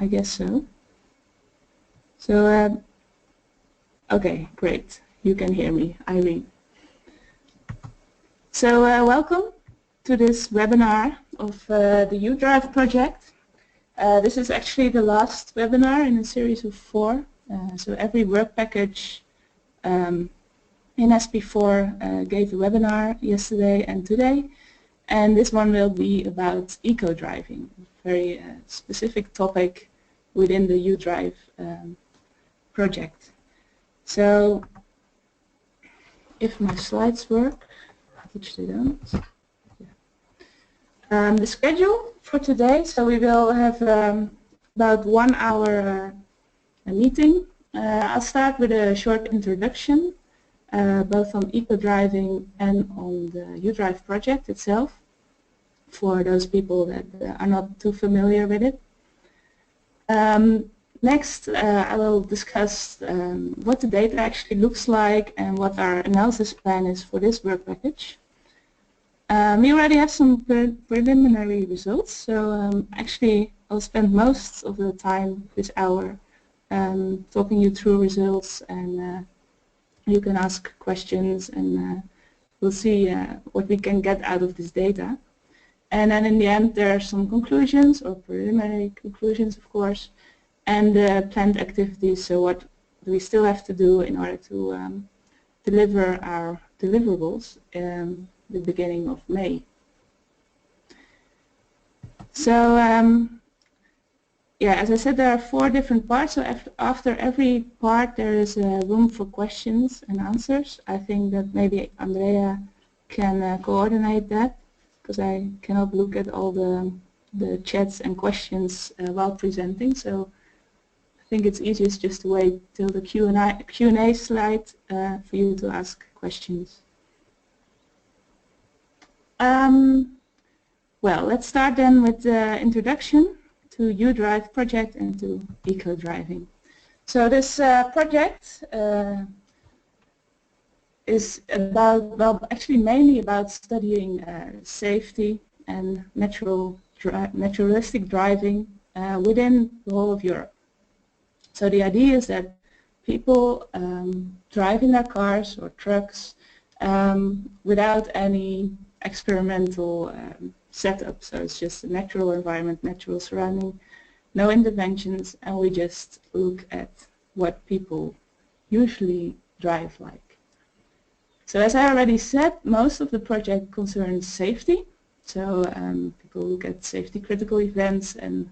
I guess so. So, okay, great. You can hear me, Irene. So, welcome to this webinar of the UDRIVE project. This is actually the last webinar in a series of 4. So every work package in SP4 gave a webinar yesterday and today. And this one will be about eco-driving, a very specific topic within the UDRIVE project. So, if my slides work, which they don't. Yeah. The schedule for today, so we will have about 1 hour a meeting. I'll start with a short introduction, both on eco-driving and on the UDRIVE project itself, for those people that are not too familiar with it. Next, I will discuss what the data actually looks like and what our analysis plan is for this work package. We already have some preliminary results, so actually I'll spend most of the time this hour talking you through results, and you can ask questions, and we'll see what we can get out of this data. And then in the end there are some conclusions, or preliminary conclusions of course, and planned activities, so what do we still have to do in order to deliver our deliverables the beginning of May. So yeah, as I said, there are 4 different parts, so after every part there is room for questions and answers. I think that maybe Andrea can coordinate that, because I cannot look at all the chats and questions while presenting, so I think it's easiest just to wait till the Q&A slide for you to ask questions. Well, let's start then with the introduction to UDRIVE project and to eco-driving. So this project is about, well, actually mainly about studying safety and naturalistic driving within the whole of Europe. So the idea is that people drive in their cars or trucks without any experimental setup. So it's just a natural environment, natural surrounding, no interventions, and we just look at what people usually drive like. So as I already said, most of the project concerns safety. So people look at safety critical events and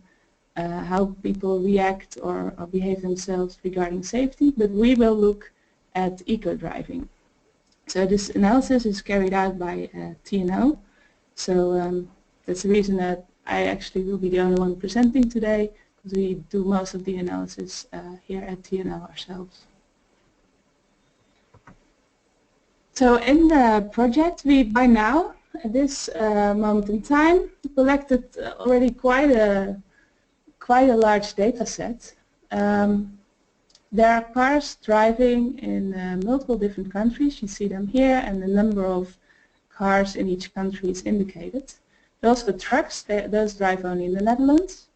how people react or behave themselves regarding safety, but we will look at eco-driving. So this analysis is carried out by TNO, so that's the reason that I actually will be the only one presenting today, because we do most of the analysis here at TNO ourselves. So in the project, we by now, at this moment in time, collected already quite a large data set. There are cars driving in multiple different countries. You see them here, and the number of cars in each country is indicated. Also the trucks, those drive only in the Netherlands.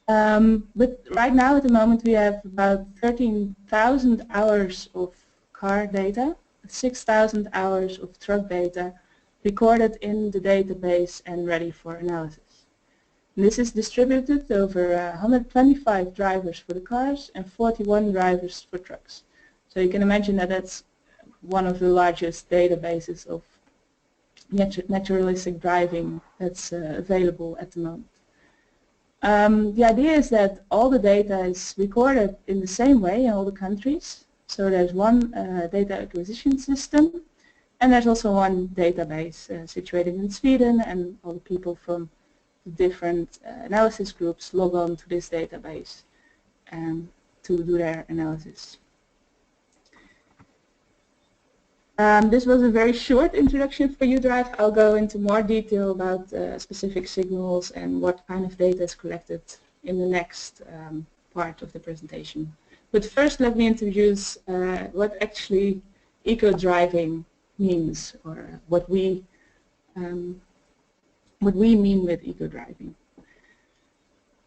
But right now at the moment we have about 13,000 hours of car data, 6,000 hours of truck data recorded in the database and ready for analysis. And this is distributed over 125 drivers for the cars and 41 drivers for trucks. So you can imagine that that's one of the largest databases of naturalistic driving that's available at the moment. The idea is that all the data is recorded in the same way in all the countries. So there's one data acquisition system, and there's also one database situated in Sweden, and all the people from the different analysis groups log on to this database to do their analysis. This was a very short introduction for UDRIVE. I'll go into more detail about specific signals and what kind of data is collected in the next part of the presentation. But first let me introduce what actually eco-driving means, or what we mean with eco-driving.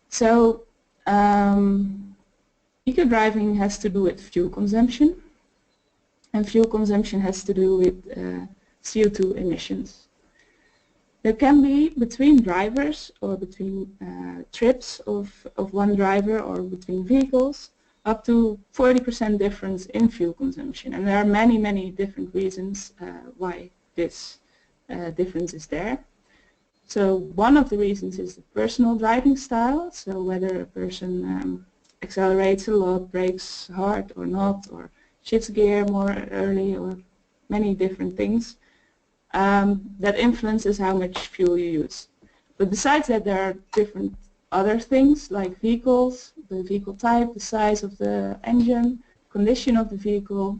So Eco-driving has to do with fuel consumption, and fuel consumption has to do with CO2 emissions. There can be between drivers or between trips of one driver or between vehicles up to 40% difference in fuel consumption, and there are many, many different reasons why this difference is there. So one of the reasons is the personal driving style, so whether a person accelerates a lot, brakes hard or not, or shifts gear more early, or many different things that influences how much fuel you use. But besides that, there are different other things like vehicles, the vehicle type, the size of the engine, condition of the vehicle,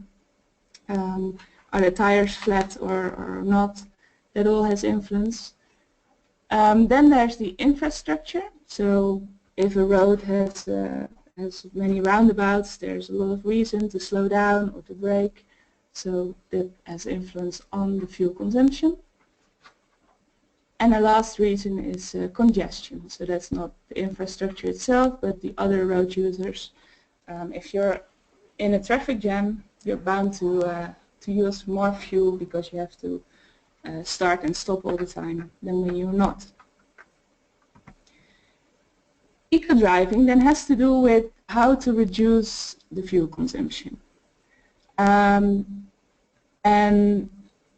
are the tires flat or not, that all has influence. Then there's the infrastructure, so if a road has many roundabouts, there's a lot of reason to slow down or to brake, so that has influence on the fuel consumption. And the last reason is congestion, so that's not the infrastructure itself, but the other road users. If you're in a traffic jam, you're bound to use more fuel because you have to start and stop all the time than when you're not. Eco-driving then has to do with how to reduce the fuel consumption. And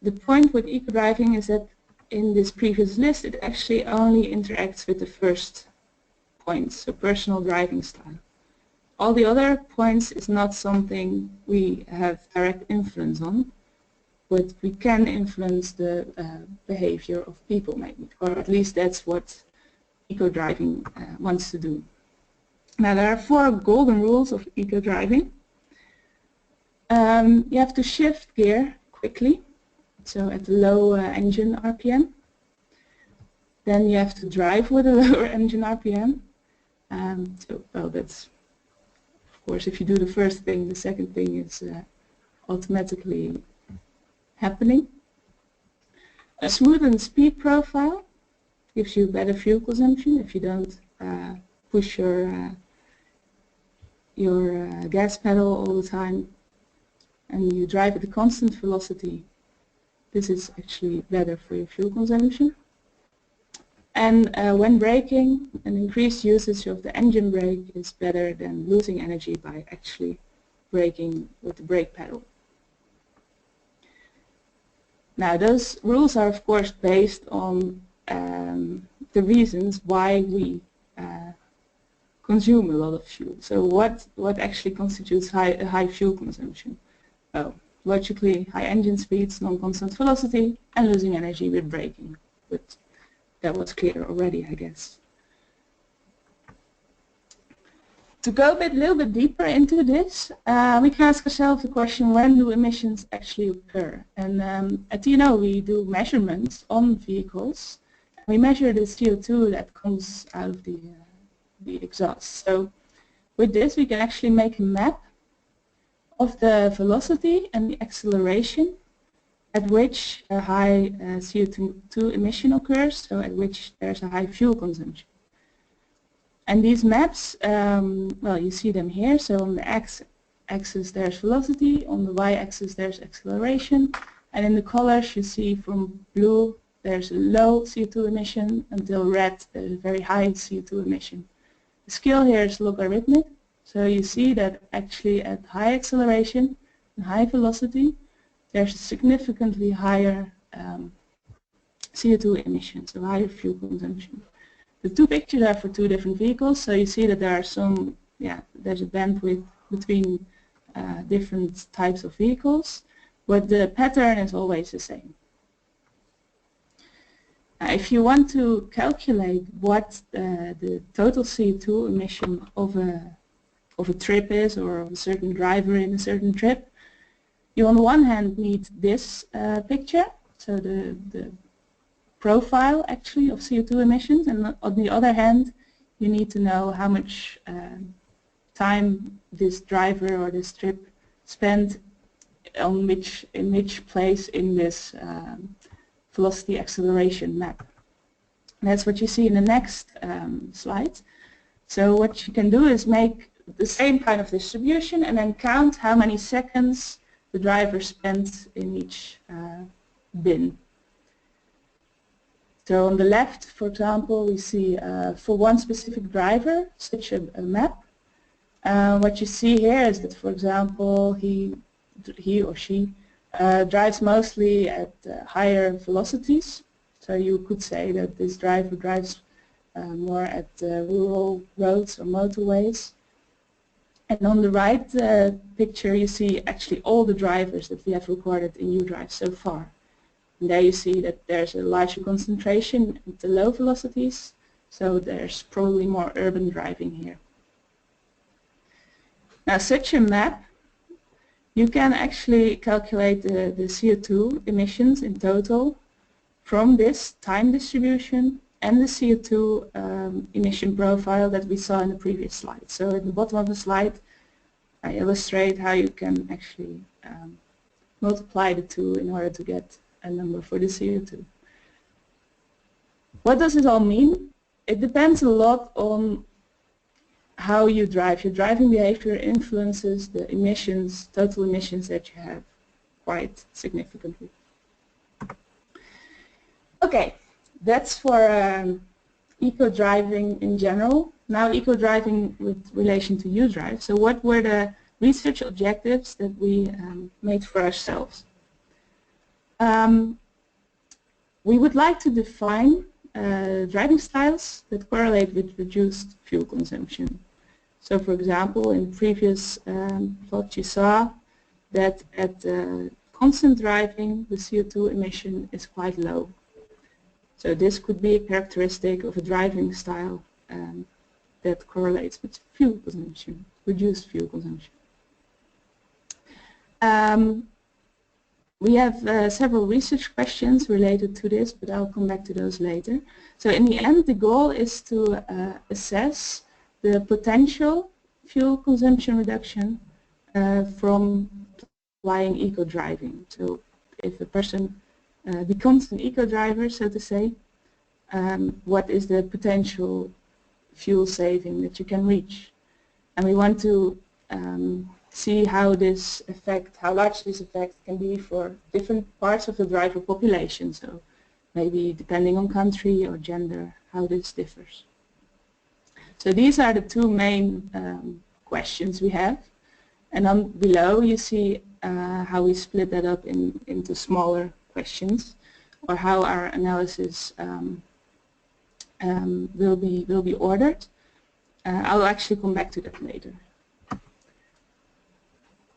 the point with eco-driving is that in this previous list it actually only interacts with the first point, so personal driving style. All the other points is not something we have direct influence on, but we can influence the behavior of people maybe, or at least that's what eco-driving wants to do. Now there are 4 golden rules of eco-driving. You have to shift gear quickly, so at low engine RPM. Then you have to drive with a lower engine RPM. Well, that's, of course, if you do the first thing, the second thing is automatically happening. A smoothened speed profile gives you better fuel consumption if you don't push your gas pedal all the time and you drive at a constant velocity. This is actually better for your fuel consumption. And when braking, an increased usage of the engine brake is better than losing energy by actually braking with the brake pedal. Now those rules are of course based on the reasons why we consume a lot of fuel. So what actually constitutes high fuel consumption? Well, logically high engine speeds, non-constant velocity, and losing energy with braking. But that was clear already, I guess. To go a little bit deeper into this, we can ask ourselves the question, when do emissions actually occur? And at TNO we do measurements on vehicles. We measure the CO2 that comes out of the exhaust. So with this we can actually make a map of the velocity and the acceleration at which a high CO2 emission occurs, so at which there's a high fuel consumption. And these maps, well, you see them here. So on the x-axis there's velocity, on the y-axis there's acceleration, and in the colors you see from blue there's a low CO2 emission until red there's a very high CO2 emission. The scale here is logarithmic, so you see that actually at high acceleration and high velocity there's a significantly higher CO2 emission, so higher fuel consumption. The two pictures are for two different vehicles, so you see that there are some, there's a bandwidth between different types of vehicles, but the pattern is always the same. If you want to calculate what the total CO2 emission of a trip is, or of a certain driver in a certain trip, you on the one hand need this picture, so the profile actually of CO2 emissions, and on the other hand you need to know how much time this driver or this trip spent on in which place in this velocity acceleration map. And that's what you see in the next slide. So what you can do is make the same kind of distribution and then count how many seconds the driver spent in each bin. So on the left, for example, we see for one specific driver such a map. What you see here is that, for example, he or she drives mostly at higher velocities. So you could say that this driver drives more at rural roads or motorways. And on the right picture you see actually all the drivers that we have recorded in UDRIVE so far. And there you see that there's a larger concentration at the low velocities, so there's probably more urban driving here. Now such a map, you can actually calculate the CO2 emissions in total from this time distribution and the CO2 emission profile that we saw in the previous slide. So at the bottom of the slide I illustrate how you can actually multiply the two in order to get a number for the CO2. What does it all mean? It depends a lot on how you drive. Your driving behavior influences the emissions, total emissions that you have quite significantly. Okay, that's for eco-driving in general. Now eco-driving with relation to UDRIVE. So what were the research objectives that we made for ourselves? We would like to define driving styles that correlate with reduced fuel consumption. So for example, in previous plot you saw that at constant driving the CO2 emission is quite low. So this could be a characteristic of a driving style that correlates with fuel consumption, reduced fuel consumption. We have several research questions related to this, but I'll come back to those later. So in the end, the goal is to assess the potential fuel consumption reduction from applying eco-driving. So if a person becomes an eco-driver, so to say, what is the potential fuel saving that you can reach? And we want to see how this effect, how large this effect can be for different parts of the driver population. So maybe depending on country or gender, how this differs. So these are the two main questions we have. And on below you see how we split that up into smaller questions, or how our analysis will be ordered. I'll actually come back to that later.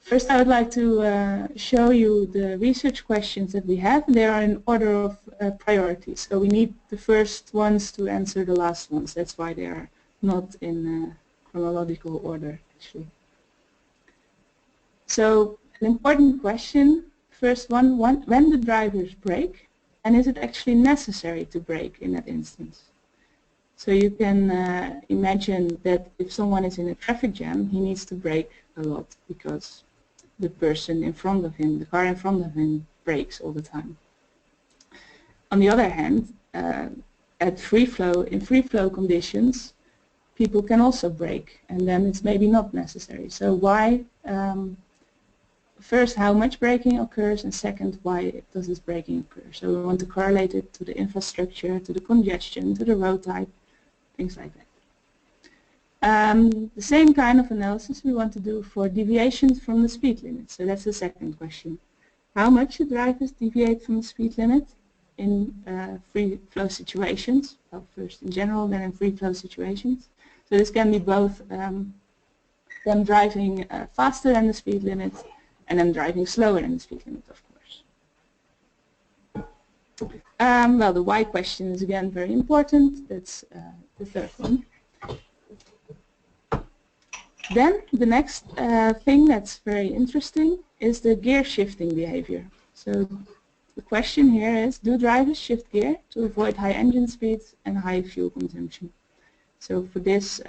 First, I would like to show you the research questions that we have. They are in order of priority. So we need the first ones to answer the last ones. That's why they are not in chronological order, actually. So an important question, first one, when the drivers brake, and is it actually necessary to brake in that instance? So you can imagine that if someone is in a traffic jam, he needs to brake a lot because the person in front of him, the car in front of him, brakes all the time. On the other hand, in free flow conditions, people can also brake, and then it's maybe not necessary. So why, first, how much braking occurs, and second, why does this braking occur? So we want to correlate it to the infrastructure, to the congestion, to the road type, things like that. The same kind of analysis we want to do for deviations from the speed limit. So that's the second question. How much should drivers deviate from the speed limit in free flow situations? Well, first in general, then in free flow situations. So this can be both them driving faster than the speed limit and them driving slower than the speed limit, of course. Well, the why question is again very important. That's the third one. Then the next thing that's very interesting is the gear shifting behavior. So the question here is, do drivers shift gear to avoid high engine speeds and high fuel consumption? So for this,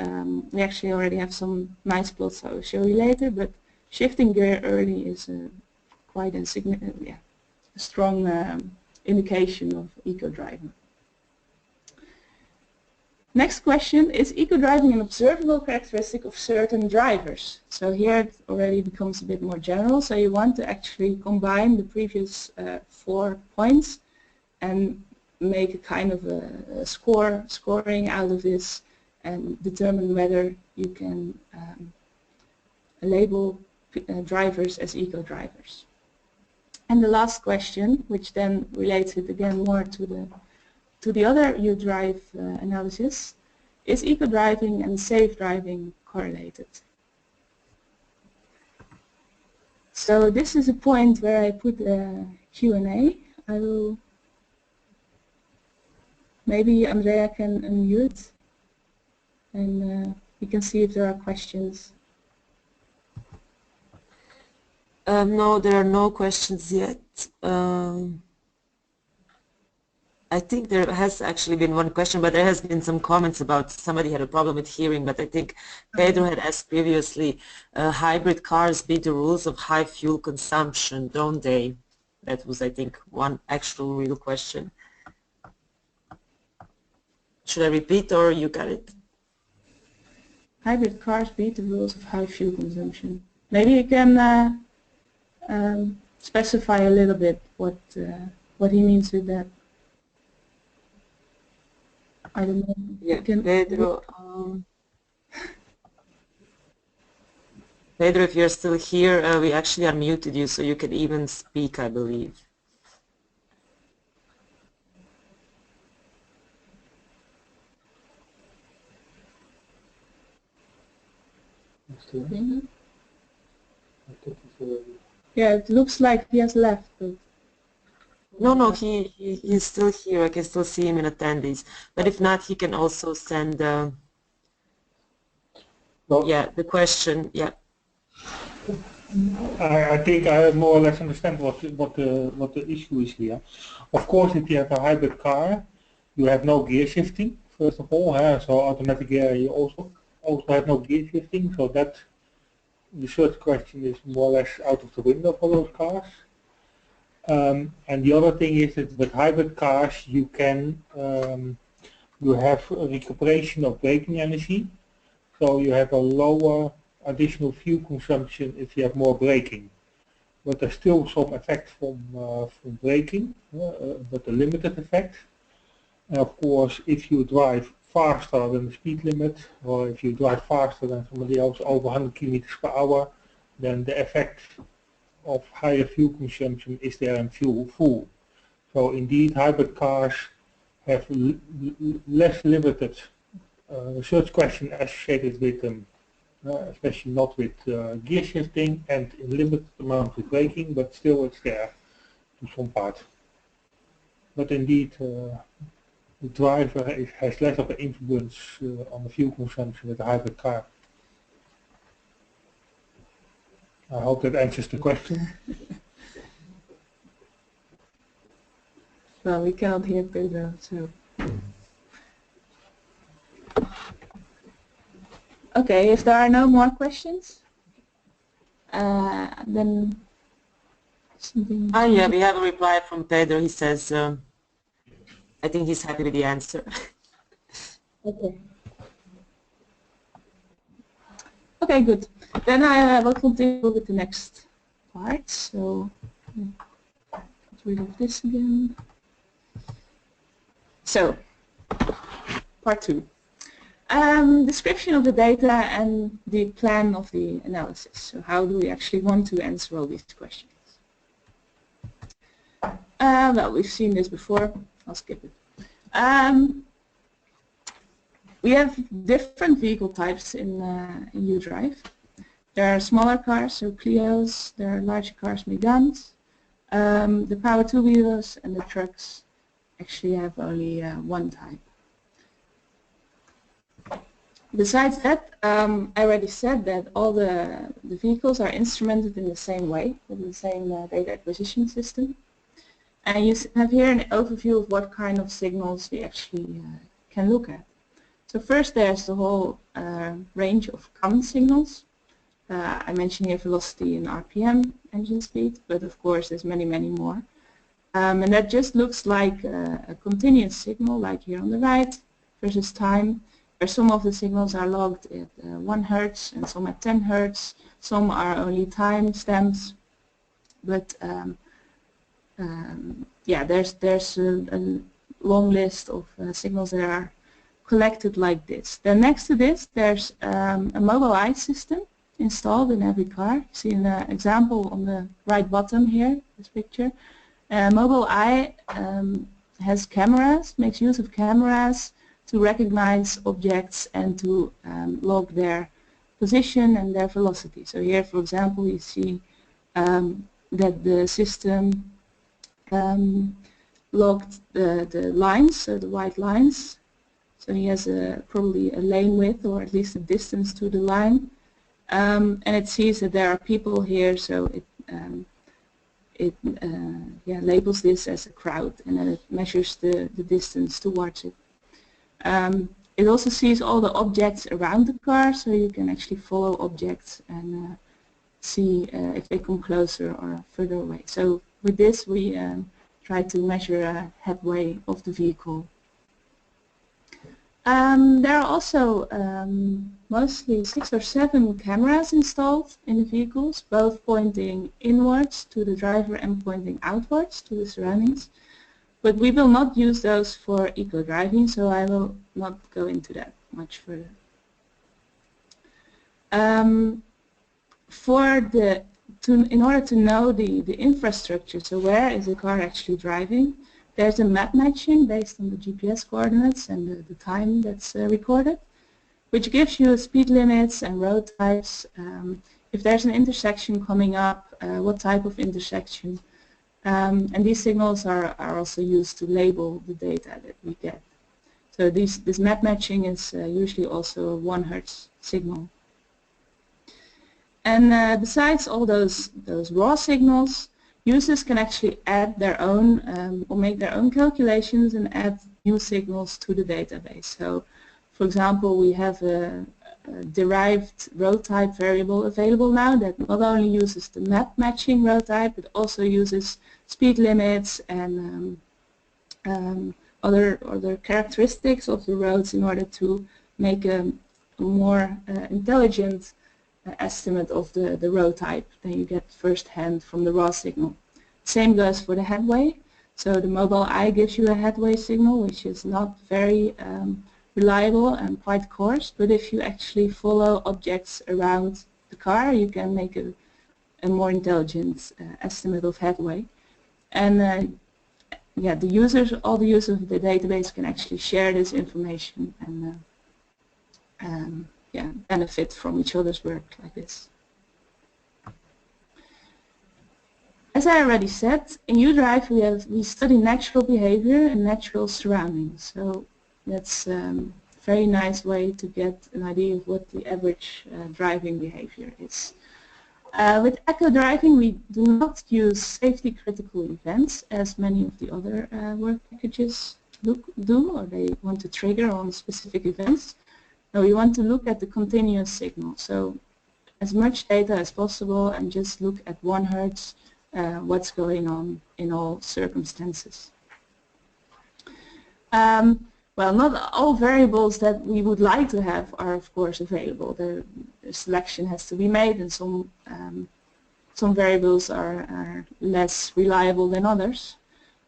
we actually already have some nice plots I'll show you later, but shifting gear early is quite a significant, a strong indication of eco-driving. Next question, is eco-driving an observable characteristic of certain drivers? So here it already becomes a bit more general, so you want to actually combine the previous 4 points and make a kind of a scoring out of this and determine whether you can label drivers as eco-drivers. And the last question, which then relates it again more to the other UDRIVE analysis, is eco-driving and safe driving correlated? So this is a point where I put a Q&A. I will, maybe Andrea can unmute and we can see if there are questions. No, there are no questions yet. I think there has actually been one question, but there has been some comments about somebody had a problem with hearing, but I think Pedro had asked previously, hybrid cars beat the rules of high fuel consumption, don't they? That was, I think, one actual real question. Should I repeat or you got it? Hybrid cars beat the rules of high fuel consumption. Maybe you can specify a little bit what he means with that. I don't know. Yeah, Pedro, Pedro, if you're still here, we actually unmuted you, so you can even speak, I believe. Mm-hmm. Yeah, it looks like he has left. But No, he's still here. I can still see him in attendees. But if not, he can also send, yeah, the question. Yeah. I think I more or less understand what the issue is here. Of course, if you have a hybrid car, you have no gear shifting. First of all, so automatic gear, you also have no gear shifting. So that the search question is more or less out of the window for those cars. And the other thing is that with hybrid cars you can you have a recuperation of braking energy, so you have a lower additional fuel consumption if you have more braking. But there's still some effect from braking, but a limited effect. And of course, if you drive faster than the speed limit, or if you drive faster than somebody else over 100 kilometers per hour, then the effect of higher fuel consumption is there in full. So indeed, hybrid cars have less limited search question associated with them, especially not with gear shifting and in limited amount with braking, but still it's there to some part. But indeed, the driver has less of an influence on the fuel consumption with the hybrid car. I hope that answers the question. Well, we cannot hear Pedro, so. Okay, if there are no more questions, then something. Yeah, we have a reply from Pedro. He says, I think he's happy with the answer. Okay. Okay, good. Then I will continue with the next part. So, get rid of this again. So, part 2. Description of the data and the plan of the analysis. So how do we actually want to answer all these questions? Well, we've seen this before. I'll skip it. We have different vehicle types in UDRIVE. There are smaller cars, so Clios. There are larger cars, Megans. The power two-wheelers and the trucks actually have only one type. Besides that, I already said that all the vehicles are instrumented in the same way, with the same data acquisition system. And you have here an overview of what kind of signals we actually can look at. So first there's the whole range of common signals. I mentioned here velocity and RPM, engine speed, but of course there's many, many more. And that just looks like a continuous signal, like here on the right. versus time, where some of the signals are logged at 1 Hertz and some at 10 Hertz. Some are only time stamps, but yeah, there's a long list of signals that are collected like this. Then next to this, there's a mobile eye system installed in every car. You see an example on the right bottom here, this picture. Mobile eye has cameras, makes use of cameras to recognize objects and to log their position and their velocity. So here, for example, you see that the system logged the lines, so the white lines. So he has probably a lane width or at least a distance to the line. And it sees that there are people here, so it labels this as a crowd, and then it measures the distance towards it. It also sees all the objects around the car, so you can actually follow objects and see if they come closer or further away. So with this we try to measure headway of the vehicle. There are also mostly 6 or 7 cameras installed in the vehicles, both pointing inwards to the driver and pointing outwards to the surroundings. But we will not use those for eco-driving, so I will not go into that much further. In order to know the infrastructure, so where is the car actually driving, there's a map matching based on the GPS coordinates and the time that's recorded, which gives you speed limits and road types. If there's an intersection coming up, what type of intersection. And these signals are also used to label the data that we get. So this map matching is usually also a 1 Hertz signal. And besides all those raw signals, users can actually add their own or make their own calculations and add new signals to the database. So, for example, we have a derived road type variable available now that not only uses the map matching road type, but also uses speed limits and other characteristics of the roads in order to make a more intelligent estimate of the road type than you get firsthand from the raw signal. Same goes for the headway. So the mobile eye gives you a headway signal, which is not very reliable and quite coarse, but if you actually follow objects around the car, you can make a more intelligent estimate of headway. And yeah, all the users of the database can actually share this information and yeah, benefit from each other's work like this. As I already said, in UDRIVE we study natural behavior and natural surroundings. So that's a very nice way to get an idea of what the average driving behavior is. With eco-driving, we do not use safety critical events as many of the other work packages do, or they want to trigger on specific events. No, we want to look at the continuous signal. So as much data as possible and just look at 1 Hertz, what's going on in all circumstances. Well, not all variables that we would like to have are of course available. The selection has to be made, and some variables are less reliable than others.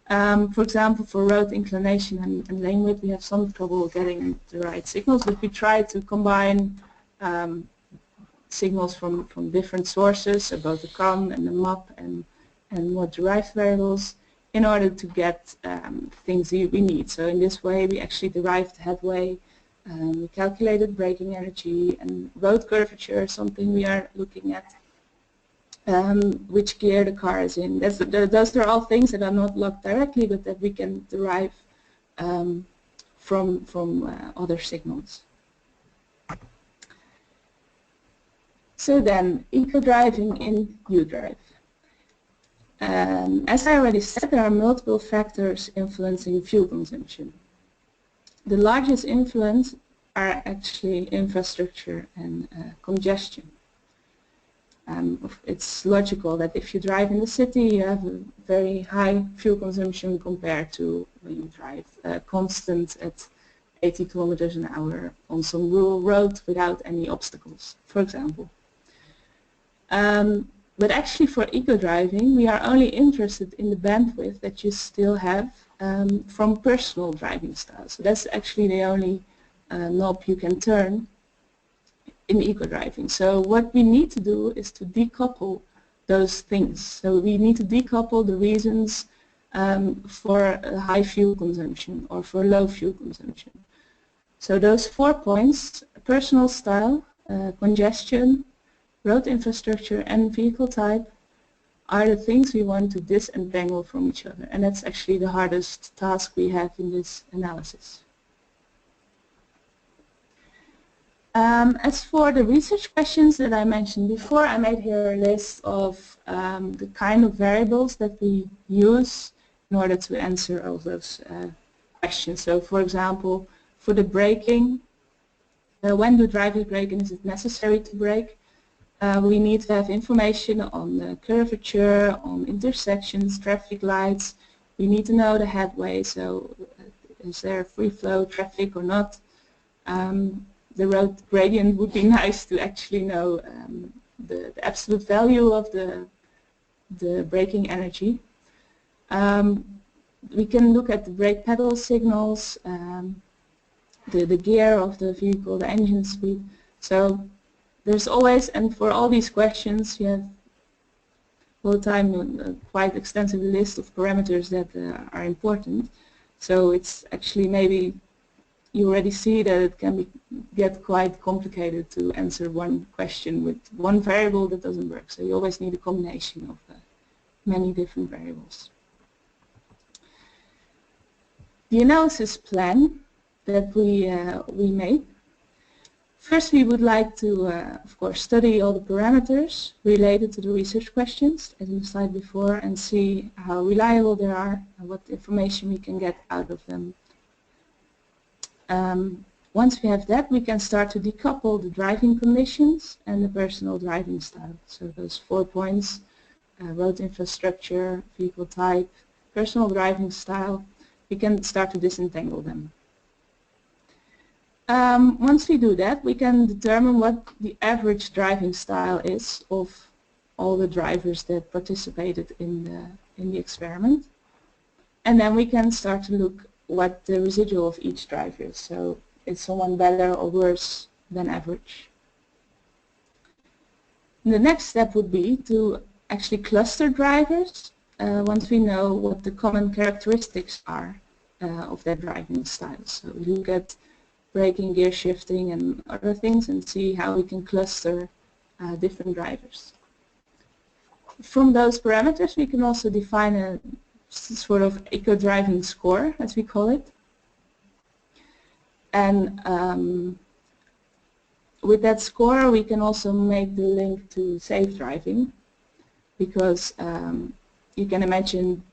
For example, for road inclination and lane width, we have some trouble getting the right signals, but we try to combine signals from different sources, so both the COM and the MAP and more derived variables, in order to get things we need. So in this way, we actually derived headway, we calculated braking energy, and road curvature is something we are looking at. Which gear the car is in. Those are all things that are not logged directly, but that we can derive from other signals. So then, eco-driving in UDRIVE. As I already said, there are multiple factors influencing fuel consumption. The largest influence are actually infrastructure and congestion. It's logical that if you drive in the city, you have a very high fuel consumption compared to when you drive constant at 80 kilometers an hour on some rural road without any obstacles, for example. But actually for eco-driving, we are only interested in the bandwidth that you still have from personal driving styles. So that's actually the only knob you can turn in eco-driving. So what we need to do is to decouple those things. So we need to decouple the reasons for high fuel consumption or for low fuel consumption. So those 4 points, personal style, congestion, road infrastructure and vehicle type, are the things we want to disentangle from each other, and that's actually the hardest task we have in this analysis. As for the research questions that I mentioned before, I made here a list of the kind of variables that we use in order to answer all those questions. So for example, for the braking, when do drivers brake and is it necessary to brake? We need to have information on the curvature, on intersections, traffic lights. We need to know the headway, so is there free flow traffic or not? The road gradient would be nice to actually know the absolute value of the braking energy. We can look at the brake pedal signals, the gear of the vehicle, the engine speed. So there's always, and for all these questions, you have all the time a quite extensive list of parameters that are important. So it's actually maybe you already see that it can get quite complicated to answer one question with one variable that doesn't work. So you always need a combination of many different variables. The analysis plan that we made. First, we would like to, of course, study all the parameters related to the research questions, as in the slide before, and see how reliable they are and what information we can get out of them. Once we have that, we can start to decouple the driving conditions and the personal driving style. So those 4 points, road infrastructure, vehicle type, personal driving style, we can start to disentangle them. Once we do that, we can determine what the average driving style is of all the drivers that participated in the experiment. And then we can start to look what the residual of each driver is. So is someone better or worse than average? And the next step would be to actually cluster drivers once we know what the common characteristics are of their driving style. So we look at braking, gear shifting and other things and see how we can cluster different drivers. From those parameters we can also define a sort of eco-driving score, as we call it. And with that score we can also make the link to safe driving, because you can imagine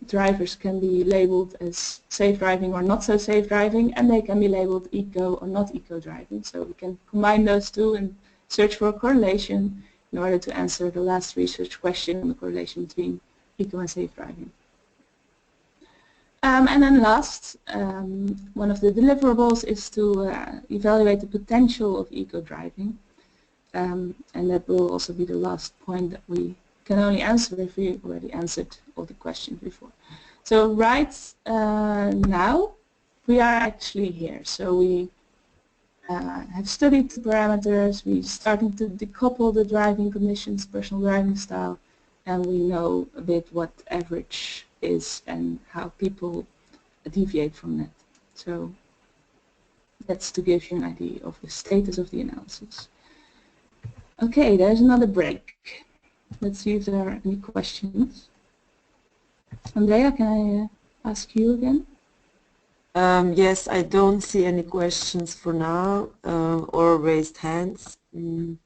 drivers can be labeled as safe driving or not so safe driving, and they can be labeled eco or not eco driving. So we can combine those two and search for a correlation in order to answer the last research question on the correlation between eco and safe driving. And then last, one of the deliverables is to evaluate the potential of eco driving, and that will also be the last point that we can only answer if we already answered all the questions before. So right now we are actually here. So we have studied the parameters, we're starting to decouple the driving conditions, personal driving style, and we know a bit what average is and how people deviate from that. So that's to give you an idea of the status of the analysis. Okay, there's another break. Let's see if there are any questions. Andrea, can I ask you again? Yes, I don't see any questions for now or raised hands. You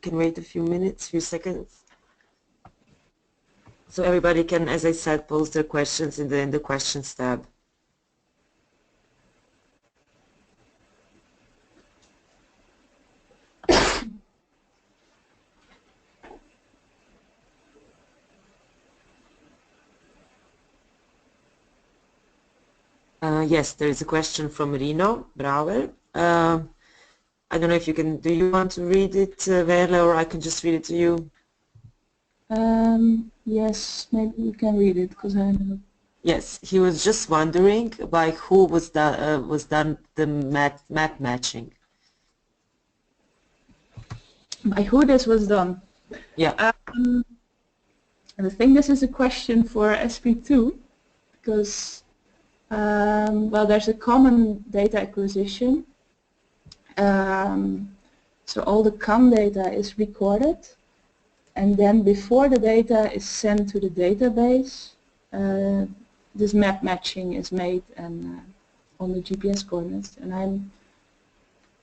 can wait a few minutes, few seconds. So everybody can, as I said, post their questions in the questions tab. Yes, there is a question from Rino Brouwer. I don't know if you can, do you want to read it, Veerle, or I can just read it to you? Yes, maybe you can read it because I know. Yes, he was just wondering by who was done the map matching. By who this was done? Yeah. And I think this is a question for SP2 because well, there's a common data acquisition. So all the CAN data is recorded, and then before the data is sent to the database, this map matching is made and on the GPS coordinates, and I'm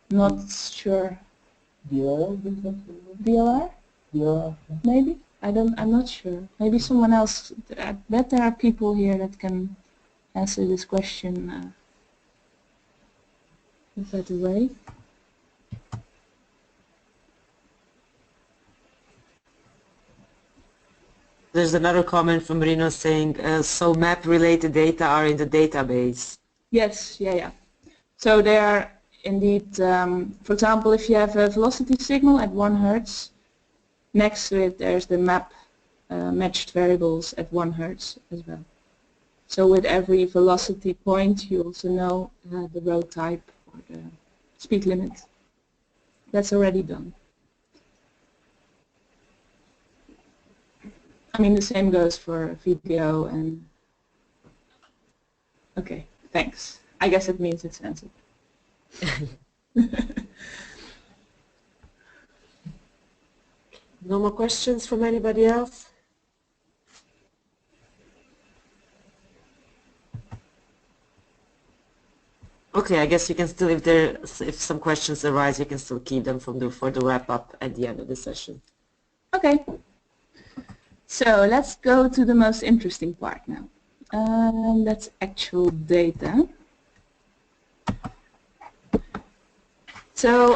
not sure. DLR? Yeah. Maybe? I'm not sure. Maybe someone else. I bet there are people here that can answer this question in a better way. There's another comment from Rino saying, so map-related data are in the database. Yes, yeah. So they are indeed, for example, if you have a velocity signal at 1 Hertz, next to it there's the map matched variables at 1 Hertz as well. So with every velocity point you also know the road type or the speed limit. That's already done. I mean, the same goes for video and... Okay, thanks. I guess it means it's answered. No more questions from anybody else? Okay, I guess you can still, if some questions arise, you can still keep them for the wrap up at the end of the session. Okay. So let's go to the most interesting part now. That's actual data. So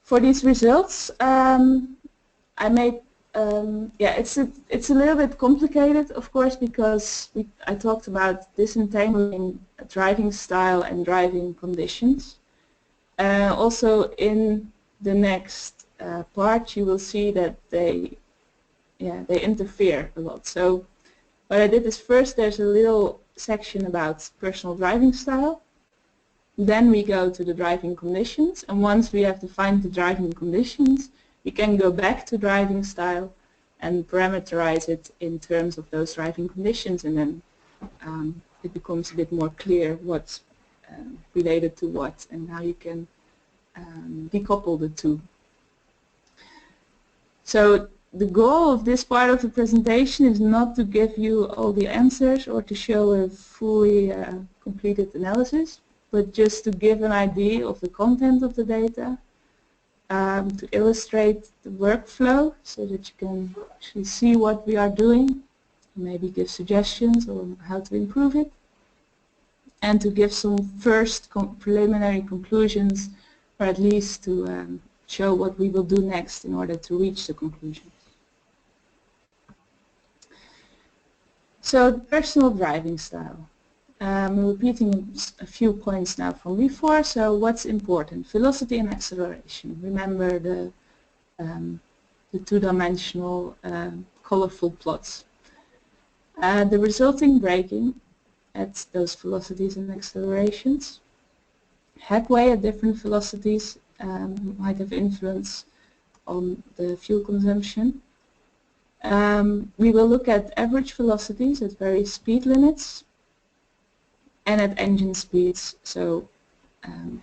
for these results, I made it's a little bit complicated, of course, because I talked about disentangling driving style and driving conditions. Also, in the next part, you will see that they interfere a lot. So what I did is first there's a little section about personal driving style. Then we go to the driving conditions, and once we have defined the driving conditions, we can go back to driving style and parameterize it in terms of those driving conditions, and then it becomes a bit more clear what's related to what and how you can decouple the two. So the goal of this part of the presentation is not to give you all the answers or to show a fully completed analysis, but just to give an idea of the content of the data, to illustrate the workflow so that you can actually see what we are doing, maybe give suggestions on how to improve it, and to give some first preliminary conclusions, or at least to show what we will do next in order to reach the conclusions. So the personal driving style. I'm repeating a few points now from before. So what's important? Velocity and acceleration. Remember the two-dimensional colorful plots. The resulting braking at those velocities and accelerations. Headway at different velocities might have influence on the fuel consumption. We will look at average velocities at various speed limits and at engine speeds, so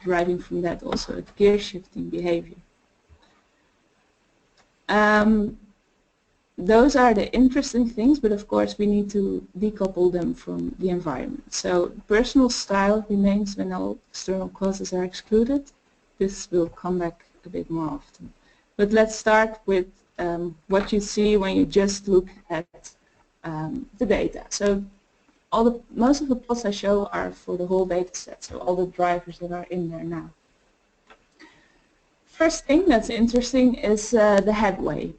deriving from that also at gear shifting behavior. Those are the interesting things, but of course we need to decouple them from the environment. So personal style remains when all external causes are excluded. This will come back a bit more often. But let's start with what you see when you just look at the data. So most of the plots I show are for the whole data set, so all the drivers that are in there now. First thing that's interesting is the headway.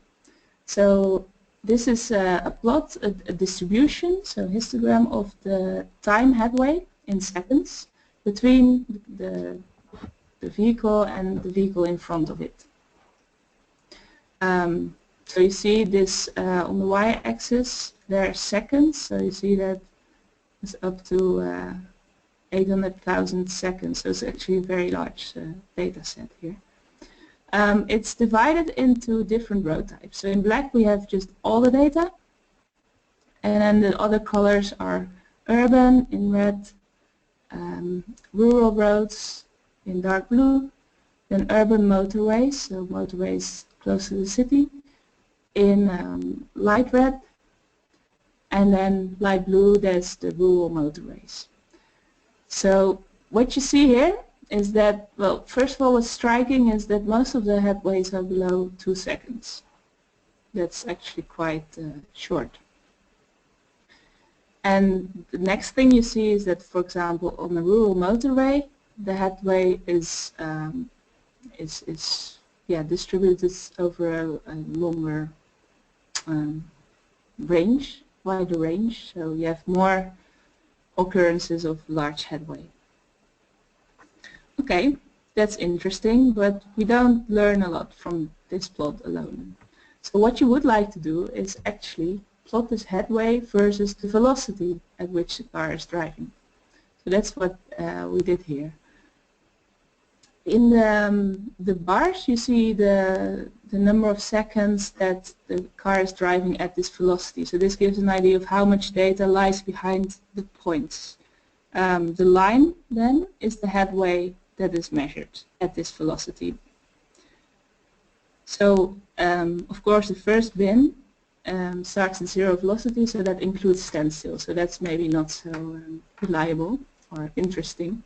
So this is a plot, a distribution, so a histogram of the time headway in seconds between the vehicle and the vehicle in front of it. So you see this on the y-axis, there are seconds, so you see that it's up to 800,000 seconds, so it's actually a very large data set here. It's divided into different road types. So in black we have just all the data, and then the other colors are urban in red, rural roads in dark blue, then urban motorways, so motorways close to the city, in light red, and then light blue, there's the rural motorways. So what you see here is that, well, first of all, what's striking is that most of the headways are below 2 seconds. That's actually quite short. And the next thing you see is that, for example, on a rural motorway, the headway is distributed over a longer range, wider range, so you have more occurrences of large headway. Okay, that's interesting, but we don't learn a lot from this plot alone. So what you would like to do is actually plot this headway versus the velocity at which the car is driving. So that's what we did here. In the bars you see the number of seconds that the car is driving at this velocity. So this gives an idea of how much data lies behind the points. The line then is the headway that is measured at this velocity. So of course the first bin starts at 0 velocity, so that includes standstill. So that's maybe not so reliable or interesting.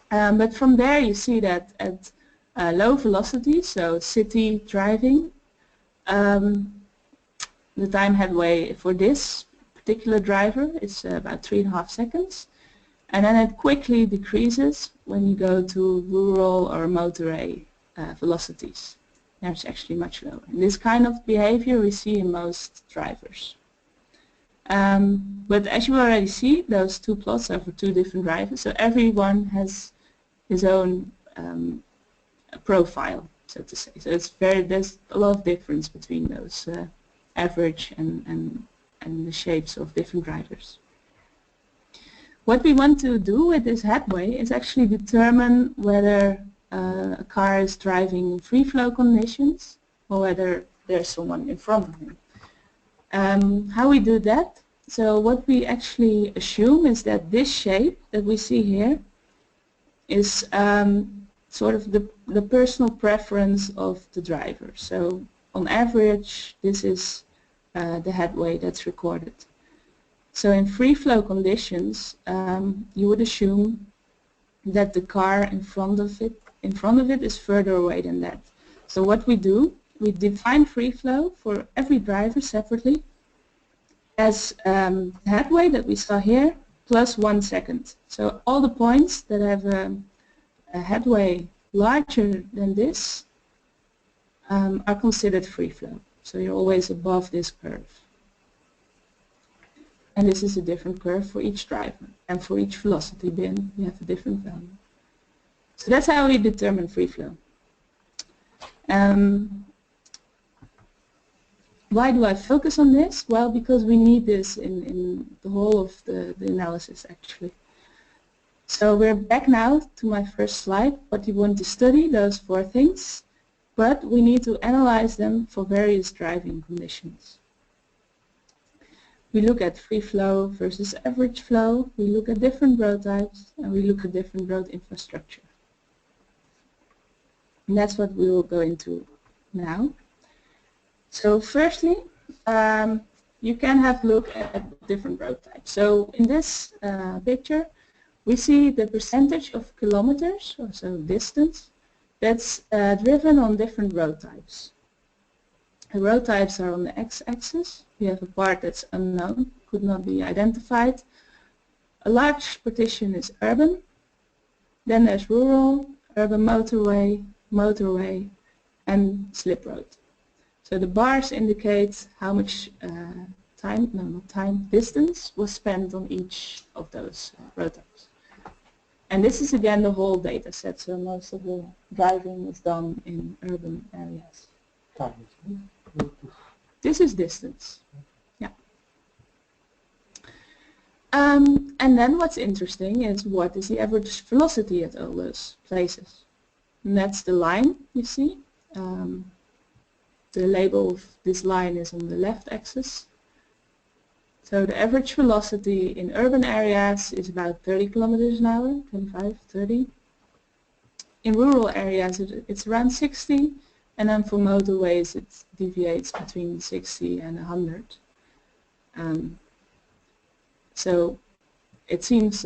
But from there you see that at low velocity, so city driving, the time headway for this particular driver is about 3.5 seconds. And then it quickly decreases when you go to rural or motorway velocities. There's actually much lower. And this kind of behavior we see in most drivers. But as you already see, those two plots are for two different drivers, so everyone has his own profile, so to say. So there's a lot of difference between those average and the shapes of different drivers. What we want to do with this headway is actually determine whether a car is driving in free flow conditions or whether there's someone in front of him. How we do that? So what we actually assume is that this shape that we see here is sort of the personal preference of the driver. So on average this is the headway that's recorded. So in free flow conditions you would assume that the car in front of it is further away than that. So what we do, we define free flow for every driver separately as the headway that we saw here plus 1 second. So all the points that have a headway larger than this are considered free flow. So you're always above this curve. And this is a different curve for each driver. And for each velocity bin, we have a different value. So that's how we determine free flow. Why do I focus on this? Well, because we need this in the whole of the analysis, actually. So we're back now to my first slide, what you want to study, those 4 things. But we need to analyze them for various driving conditions. We look at free flow versus average flow, we look at different road types, and we look at different road infrastructure. And that's what we will go into now. So firstly, you can have a look at different road types. So in this picture, we see the percentage of kilometers, or so distance, that's driven on different road types. The road types are on the x-axis. We have a part that's unknown, could not be identified. A large partition is urban. Then there's rural, urban motorway, motorway, and slip road. So the bars indicate how much distance was spent on each of those road types. And this is again the whole data set, so most of the driving is done in urban areas. This is distance. Yeah. And then what's interesting is what is the average velocity at all those places. And that's the line you see. The label of this line is on the left axis. So the average velocity in urban areas is about 30 kilometers an hour, 25, 30. In rural areas it's around 60, and then for motorways it deviates between 60 and 100. So it seems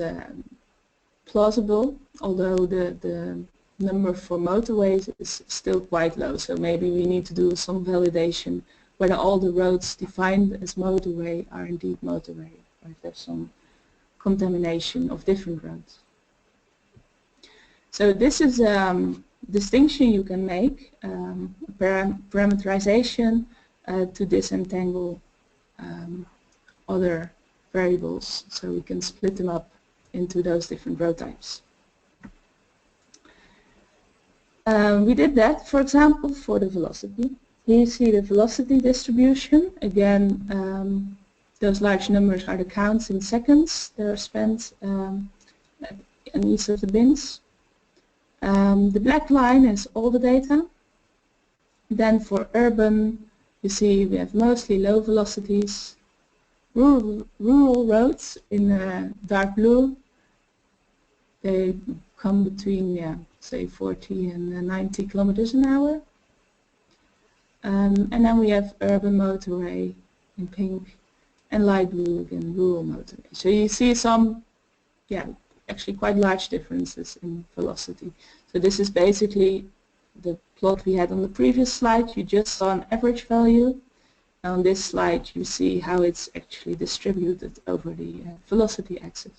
plausible, although the number for motorways is still quite low, so maybe we need to do some validation whether all the roads defined as motorway are indeed motorway, or if there's some contamination of different roads. So this is a distinction you can make, parameterization to disentangle other variables, so we can split them up into those different road types. We did that, for example, for the velocity. Here you see the velocity distribution. Again, those large numbers are the counts in seconds that are spent in each of the bins. The black line is all the data. Then for urban, you see we have mostly low velocities. Rural roads in dark blue, they come between, say 40 and 90 kilometers an hour. And then we have urban motorway in pink, and light blue again, rural motorway. So you see some, actually quite large differences in velocity. So this is basically the plot we had on the previous slide. You just saw an average value. On this slide you see how it's actually distributed over the velocity axis.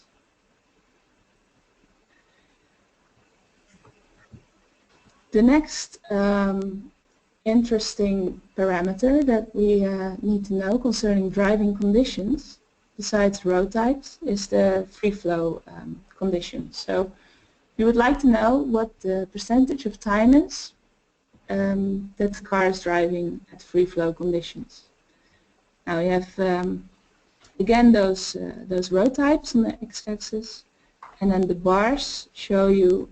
The next interesting parameter that we need to know concerning driving conditions, besides road types, is the free flow conditions. So we would like to know what the percentage of time is that the car is driving at free flow conditions. Now we have again those road types on the x-axis, and then the bars show you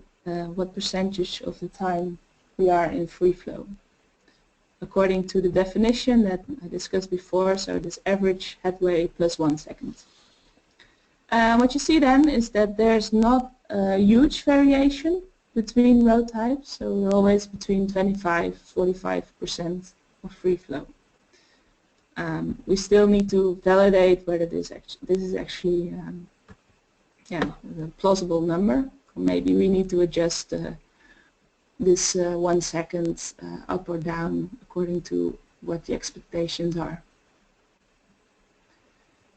what percentage of the time we are in free flow, according to the definition that I discussed before, so this average headway plus 1 second. What you see then is that there's not a huge variation between road types, so we're always between 25–45% of free flow. We still need to validate whether this is actually a plausible number. Maybe we need to adjust this 1 second up or down according to what the expectations are.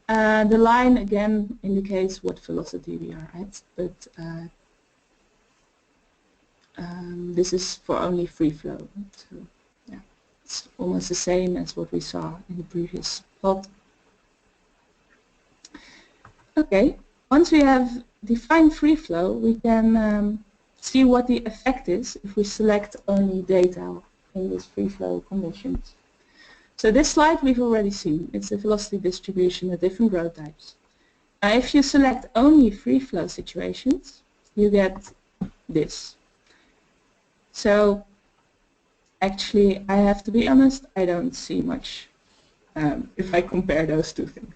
The line again indicates what velocity we are at, but this is for only free flow. So yeah, it's almost the same as what we saw in the previous plot. Okay, once we have defined free flow, we can see what the effect is if we select only data in these free flow conditions. So this slide we've already seen. It's the velocity distribution of different road types. Now if you select only free flow situations, you get this. So actually, I have to be honest, I don't see much if I compare those two things.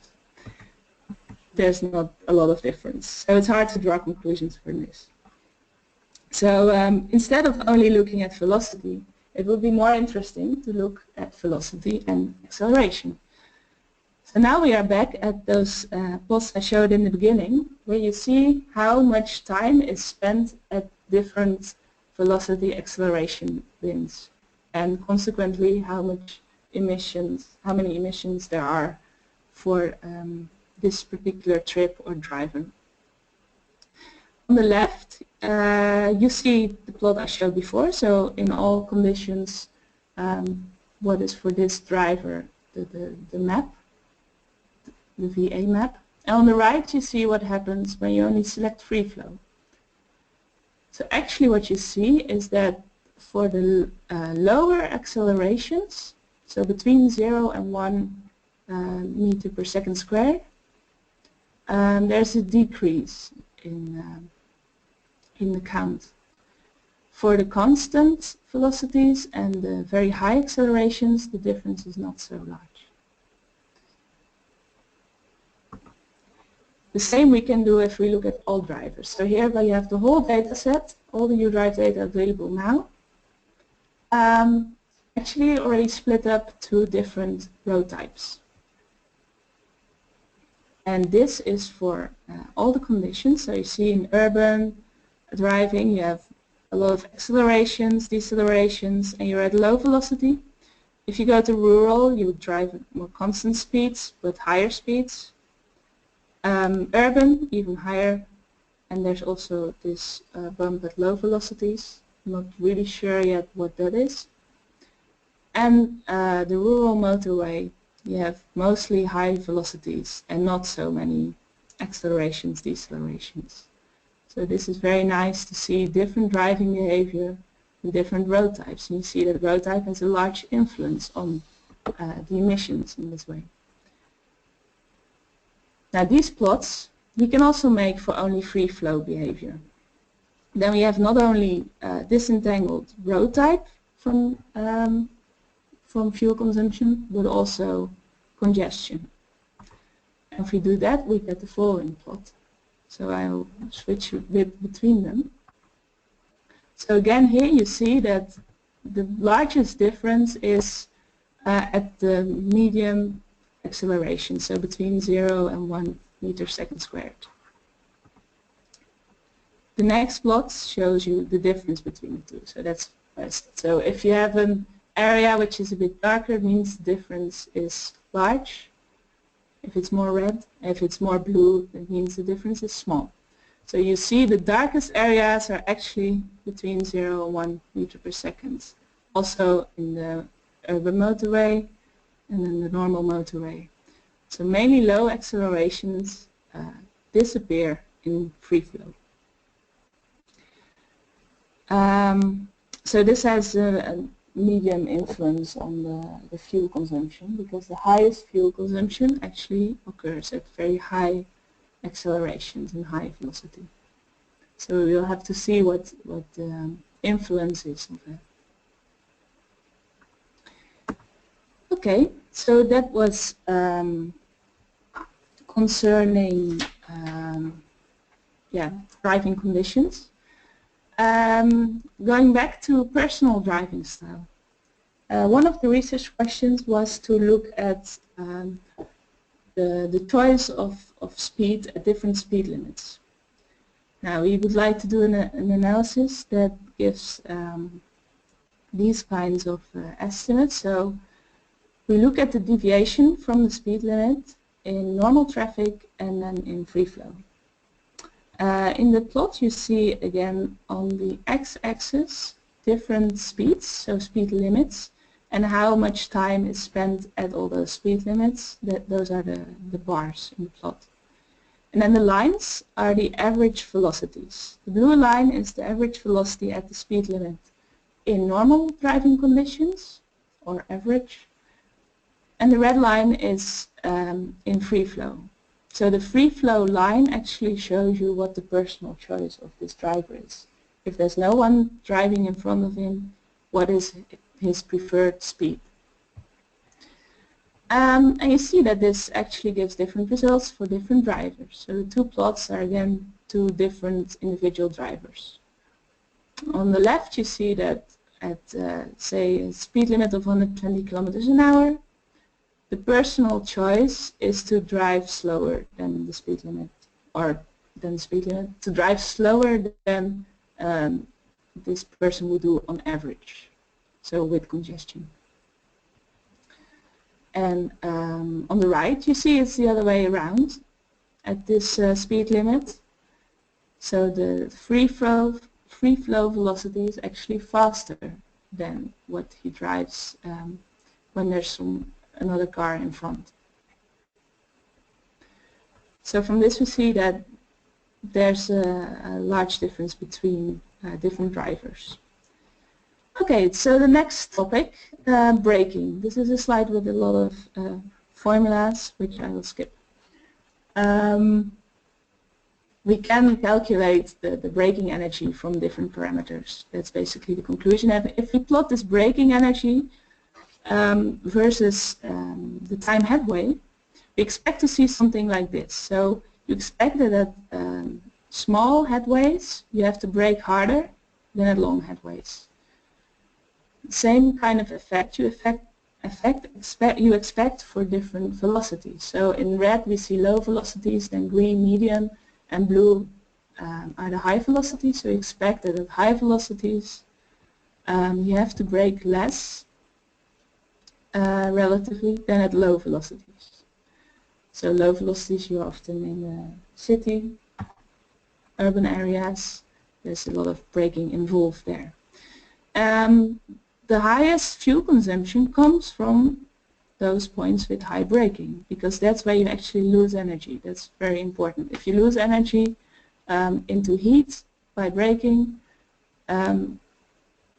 There's not a lot of difference. So it's hard to draw conclusions from this. So instead of only looking at velocity, it would be more interesting to look at velocity and acceleration. So now we are back at those plots I showed in the beginning, where you see how much time is spent at different velocity acceleration bins, and consequently how many emissions there are for this particular trip or driver. On the left, you see the plot I showed before. So in all conditions, what is for this driver the map, the VA map. And on the right you see what happens when you only select free flow. So actually what you see is that for the lower accelerations, so between 0 and 1 meter per second squared, there's a decrease in the count. For the constant velocities and the very high accelerations, the difference is not so large. The same we can do if we look at all drivers. So here we have the whole data set, all the UDRIVE data available now. Actually already split up to different road types. And this is for all the conditions. So you see in urban driving you have a lot of accelerations, decelerations, and you're at low velocity. If you go to rural, you would drive at more constant speeds but higher speeds. Urban, even higher, and there's also this bump at low velocities. I'm not really sure yet what that is. And the rural motorway, you have mostly high velocities and not so many accelerations, decelerations. So this is very nice to see different driving behavior in different road types. And you see that road type has a large influence on the emissions in this way. Now these plots we can also make for only free flow behavior. Then we have not only disentangled road type from fuel consumption, but also congestion. And if we do that, we get the following plot. So I'll switch a bit between them. So again, here you see that the largest difference is at the medium acceleration, so between 0 and 1 meter second squared. The next plot shows you the difference between the two. So that's first. So if you have an area which is a bit darker, it means the difference is large. If it's more red, if it's more blue, it means the difference is small. So you see the darkest areas are actually between 0 and 1 meter per second. Also in the urban motorway and in the normal motorway. So mainly low accelerations disappear in free flow. So this has a medium influence on the fuel consumption, because the highest fuel consumption actually occurs at very high accelerations and high velocity. So we'll have to see what the influence is of that. Okay, so that was concerning driving conditions. Going back to personal driving style. One of the research questions was to look at the choice of speed at different speed limits. Now we would like to do an analysis that gives these kinds of estimates. So we look at the deviation from the speed limit in normal traffic and then in free flow. In the plot you see again on the x-axis different speeds, so speed limits, and how much time is spent at all those speed limits. Those are the bars in the plot. And then the lines are the average velocities. The blue line is the average velocity at the speed limit in normal driving conditions, or average. And the red line is in free flow. So the free flow line actually shows you what the personal choice of this driver is. If there's no one driving in front of him, what is his preferred speed? And you see that this actually gives different results for different drivers. So the two plots are again two different individual drivers. On the left you see that at say a speed limit of 120 kilometers an hour, the personal choice is to drive slower than the speed limit, or than the speed limit, to drive slower than this person would do on average, so with congestion. And on the right you see it's the other way around. At this speed limit, so the free flow velocity is actually faster than what he drives when there's another car in front. So from this we see that there's a large difference between different drivers. Okay, so the next topic, braking. This is a slide with a lot of formulas, which I will skip. We can calculate the braking energy from different parameters. That's basically the conclusion. If we plot this braking energy versus the time headway, we expect to see something like this. So you expect that at small headways you have to brake harder than at long headways. Same kind of effect you expect for different velocities. So in red we see low velocities, then green medium, and blue are the high velocities. So you expect that at high velocities you have to brake less relatively than at low velocities. So low velocities you're often in the city, urban areas, there's a lot of braking involved there. The highest fuel consumption comes from those points with high braking, because that's where you actually lose energy. That's very important. If you lose energy into heat by braking,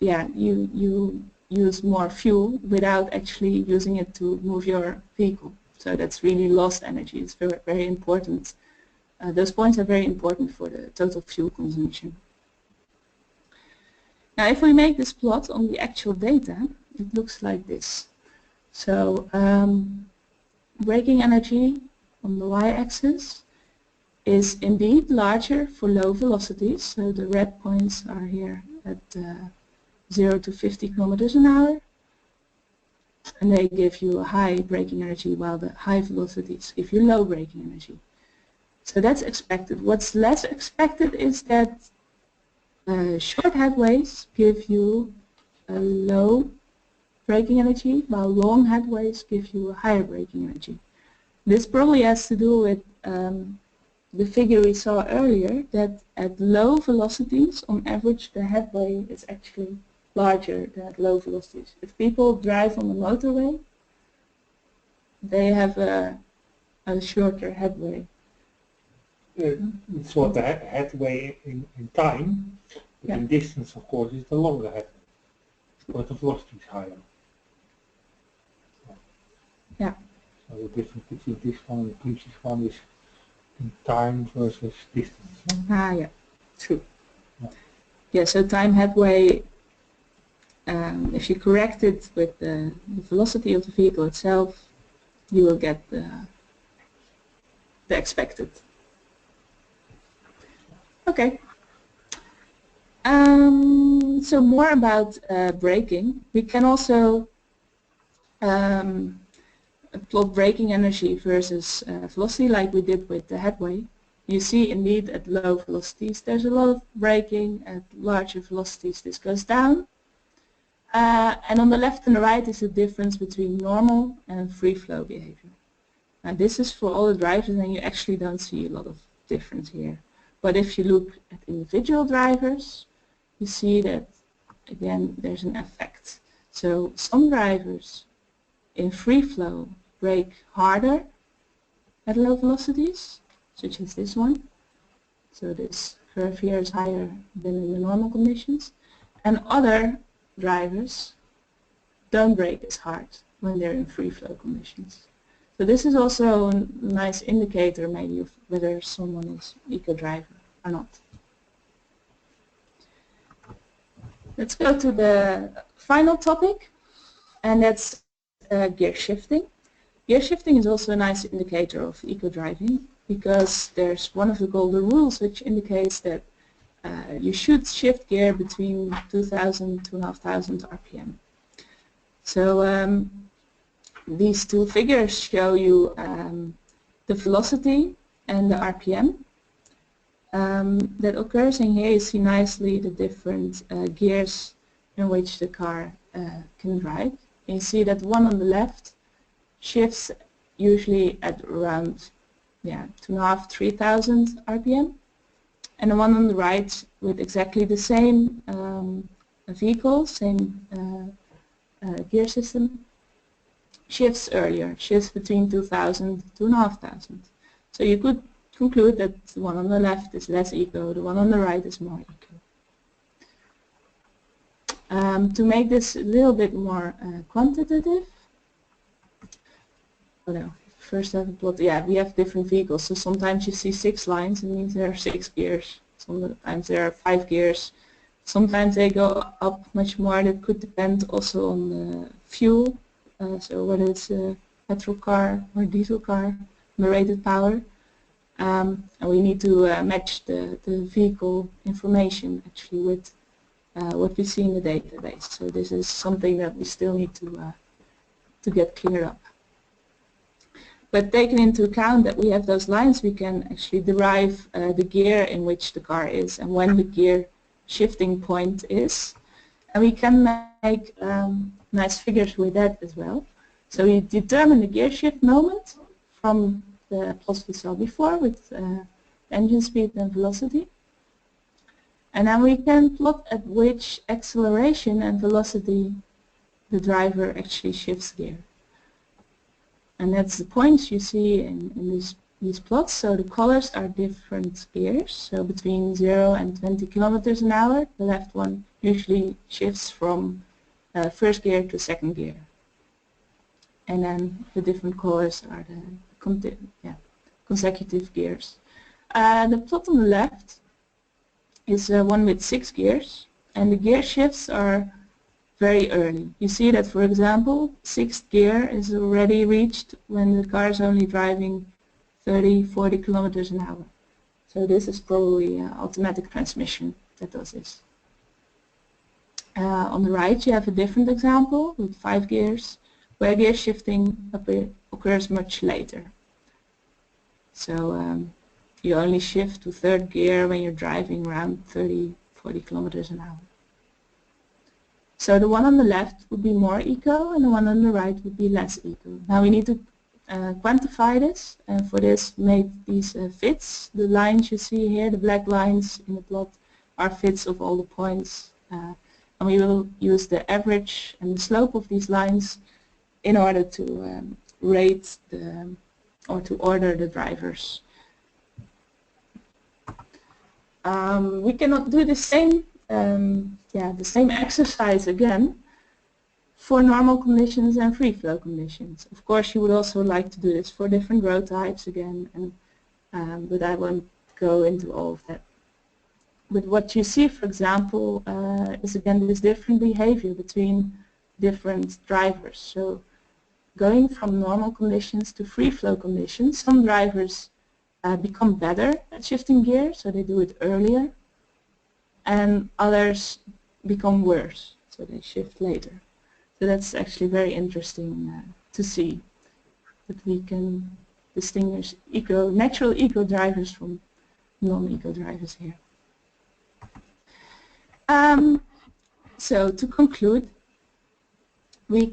yeah, you use more fuel without actually using it to move your vehicle. So that's really lost energy. It's very, very important. Those points are very important for the total fuel consumption. Now if we make this plot on the actual data, it looks like this. So braking energy on the y-axis is indeed larger for low velocities. So the red points are here at 0 to 50 kilometers an hour. And they give you a high braking energy, while the high velocities give you low braking energy. So that's expected. What's less expected is that short headways give you a low braking energy, while long headways give you a higher braking energy. This probably has to do with the figure we saw earlier, that at low velocities, on average, the headway is actually larger than at low velocities. If people drive on the motorway, they have a shorter headway. It's what the headway in time, but in distance, of course, is the longer headway, because the velocity is higher. Yeah. So the difference between this one and the previous one is in time versus distance. Ah, yeah, true. Yeah, so time headway, if you correct it with the velocity of the vehicle itself, you will get the expected. Okay. So more about braking. We can also plot braking energy versus velocity, like we did with the headway. You see indeed at low velocities there's a lot of braking. At larger velocities this goes down. And on the left and the right is the difference between normal and free flow behavior. Now this is for all the drivers, and you actually don't see a lot of difference here. But if you look at individual drivers, you see that again there's an effect. So some drivers in free flow brake harder at low velocities, such as this one. So this curve here is higher than in the normal conditions. And other drivers don't brake as hard when they're in free flow conditions. So this is also a nice indicator maybe of whether someone is eco-driver or not. Let's go to the final topic, and that's gear shifting. Gear shifting is also a nice indicator of eco-driving, because there's one of the golden rules which indicates that you should shift gear between 2,000 to 2,500 RPM. So these two figures show you the velocity and the RPM that occurs, and here you see nicely the different gears in which the car can drive. And you see that one on the left shifts usually at around 2,500 to 3,000 RPM, and the one on the right with exactly the same vehicle, same gear system, shifts earlier, shifts between 2,000 to 2,500. So you could conclude that the one on the left is less eco, the one on the right is more eco. To make this a little bit more quantitative, first I have a plot. Yeah, we have different vehicles, so sometimes you see 6 lines, it means there are 6 gears. Sometimes there are 5 gears. Sometimes they go up much more. That could depend also on the fuel, so whether it's a petrol car or diesel car, the rated power. And we need to match the vehicle information actually with what we see in the database. So this is something that we still need to get cleared up. But taking into account that we have those lines, we can actually derive the gear in which the car is and when the gear shifting point is. And we can make nice figures with that as well. So we determine the gear shift moment from the plots we saw before with engine speed and velocity. And then we can plot at which acceleration and velocity the driver actually shifts gear. And that's the points you see in these plots. So the colors are different gears. So between 0 and 20 kilometers an hour, the left one usually shifts from first gear to second gear. And then the different colors are the consecutive gears. The plot on the left is one with 6 gears, and the gear shifts are very early. You see that, for example, 6th gear is already reached when the car is only driving 30-40 kilometers an hour. So this is probably automatic transmission that does this. On the right you have a different example with 5 gears, where gear shifting occurs much later. So you only shift to 3rd gear when you're driving around 30-40 kilometers an hour. So the one on the left would be more eco and the one on the right would be less eco. Now we need to quantify this, and for this make these fits. The lines you see here, the black lines in the plot, are fits of all the points. And we will use the average and the slope of these lines in order to rate or to order the drivers. We cannot do the same exercise again for normal conditions and free flow conditions. Of course, you would also like to do this for different road types again, and but I won't go into all of that. But what you see, for example, is again this different behavior between different drivers. So going from normal conditions to free flow conditions, some drivers become better at shifting gear, so they do it earlier, and others become worse, so they shift later. So that's actually very interesting to see that we can distinguish natural eco drivers from non-eco drivers here. So to conclude, we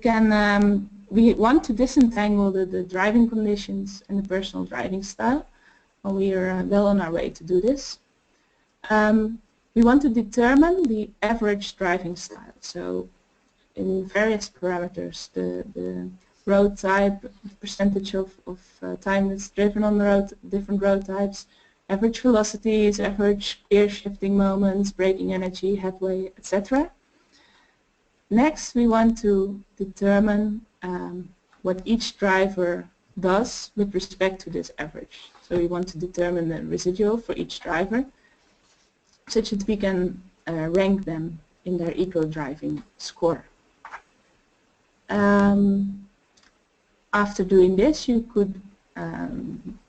want to disentangle the driving conditions and the personal driving style, and we are well on our way to do this. We want to determine the average driving style. So in various parameters, the road type, the percentage of time that's driven on the road, different road types, average velocities, average gear shifting moments, braking energy, headway, etc. Next, we want to determine what each driver does with respect to this average. So we want to determine the residual for each driver, such that we can rank them in their eco-driving score. After doing this, you could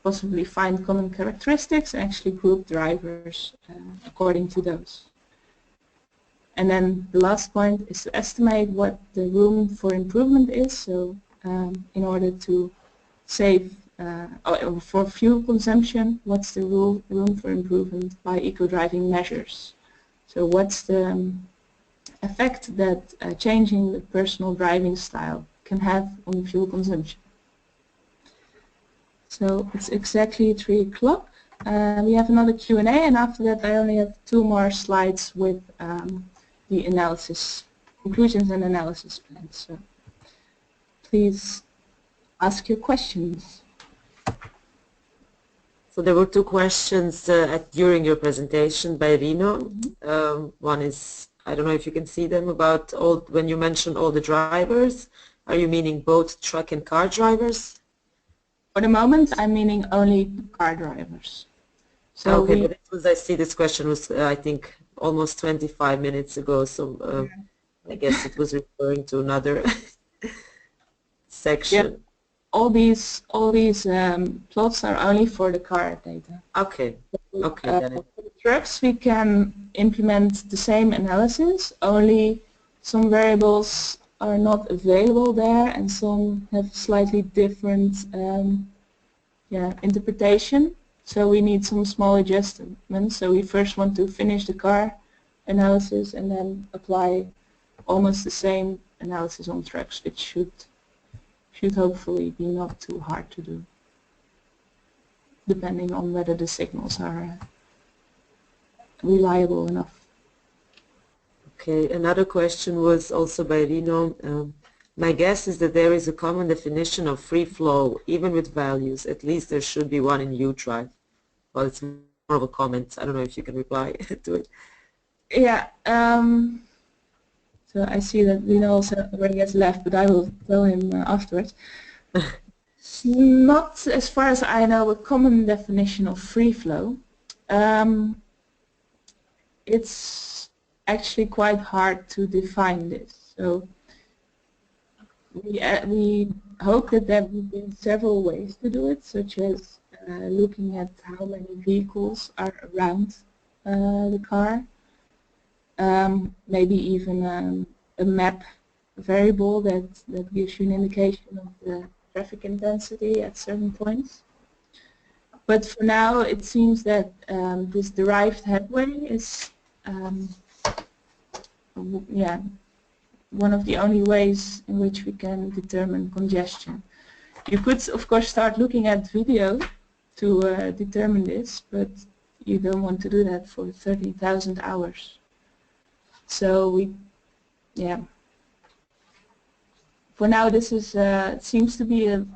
possibly find common characteristics and actually group drivers according to those. And then the last point is to estimate what the room for improvement is. So in order to save for fuel consumption, what's the room for improvement by eco-driving measures? So what's the effect that changing the personal driving style can have on fuel consumption? So it's exactly 3 o'clock. We have another Q&A, and after that I only have 2 more slides with the analysis, conclusions and analysis plans. So please ask your questions. So there were two questions during your presentation by Rino. One is, I don't know if you can see them, about when you mentioned all the drivers, are you meaning both truck and car drivers? For the moment, I'm meaning only car drivers. So okay, but it was, I see this question was, I think, almost 25 minutes ago, so I guess it was referring to another section. Yeah. All these plots are only for the car data. Okay. Okay. For the trucks, we can implement the same analysis, only some variables are not available there, and some have slightly different interpretation. So we need some small adjustments. So we first want to finish the car analysis and then apply almost the same analysis on trucks, which should hopefully be not too hard to do, depending on whether the signals are reliable enough. Okay, another question was also by Rino. My guess is that there is a common definition of free flow, even with values. At least there should be one in UDRIVE. Well, it's more of a comment. I don't know if you can reply to it. Yeah. So I see that Rino also already has left, but I will tell him afterwards. It's not, as far as I know, a common definition of free flow. It's actually quite hard to define this. So we hope that there will be several ways to do it, such as looking at how many vehicles are around the car. Maybe even a map variable that gives you an indication of the traffic intensity at certain points. But for now, it seems that this derived headway is one of the only ways in which we can determine congestion. You could, of course, start looking at video to determine this, but you don't want to do that for 30,000 hours. So for now, this is seems to be a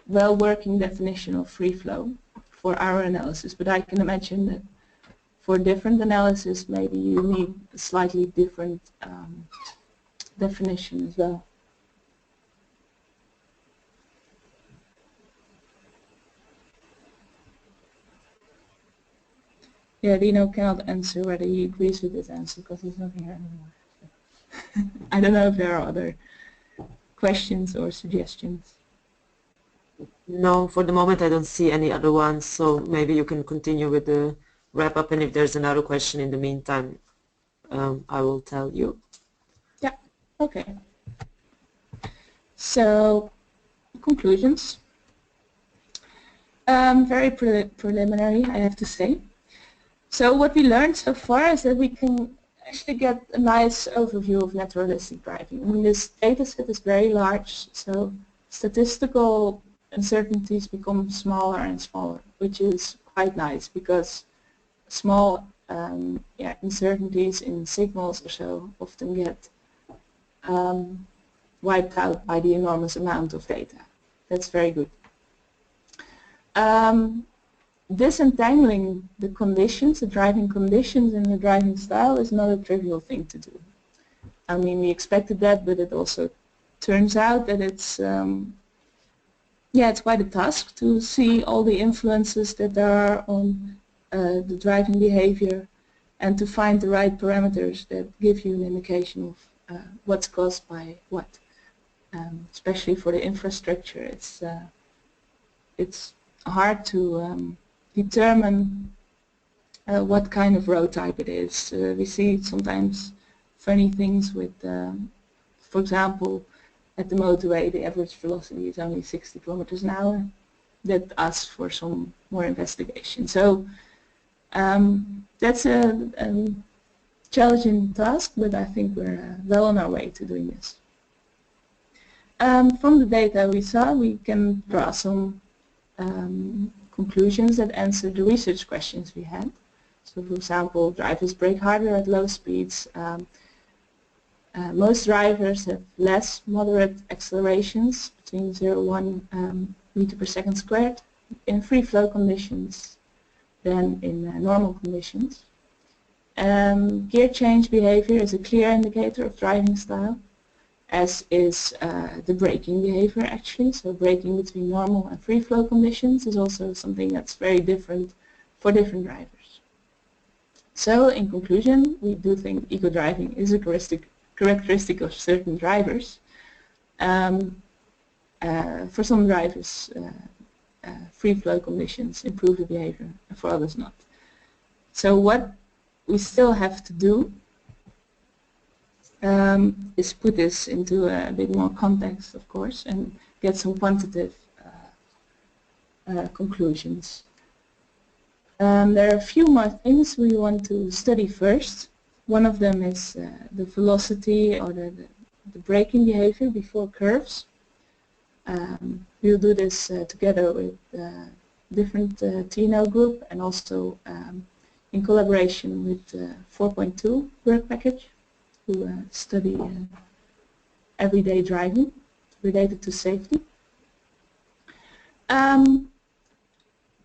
well-working definition of free flow for our analysis, but I can imagine that for different analysis, maybe you need a slightly different definition as well. Yeah, Rino cannot answer whether he agrees with this answer because he's not here anymore. I don't know if there are other questions or suggestions. No, for the moment I don't see any other ones, so maybe you can continue with the wrap-up, and if there's another question in the meantime, I will tell you. Yeah, okay. So, conclusions. Very preliminary, I have to say. So what we learned so far is that we can actually get a nice overview of naturalistic driving. I mean, this data set is very large, so statistical uncertainties become smaller and smaller, which is quite nice because small uncertainties in signals or so often get wiped out by the enormous amount of data. That's very good. Disentangling the conditions, the driving conditions and the driving style is not a trivial thing to do. I mean, we expected that, but it also turns out that it's quite a task to see all the influences that there are on the driving behavior and to find the right parameters that give you an indication of what's caused by what. Especially for the infrastructure, it's hard to determine what kind of road type it is. We see sometimes funny things with, for example, at the motorway the average velocity is only 60 kilometers an hour. That asks for some more investigation. So that's a challenging task, but I think we're well on our way to doing this. From the data we saw, we can draw some conclusions that answer the research questions we had. So for example, drivers brake harder at low speeds, most drivers have less moderate accelerations between 0.1 meter per second squared in free flow conditions than in normal conditions. Gear change behavior is a clear indicator of driving style, as is the braking behavior actually. So braking between normal and free flow conditions is also something that's very different for different drivers. So in conclusion, we do think eco-driving is a characteristic of certain drivers. For some drivers, free flow conditions improve the behavior, and for others not. So what we still have to do is put this into a bit more context, of course, and get some quantitative conclusions. There are a few more things we want to study first. One of them is the velocity or the braking behavior before curves. We'll do this together with different TNO group and also in collaboration with 4.2 work package who study everyday driving related to safety.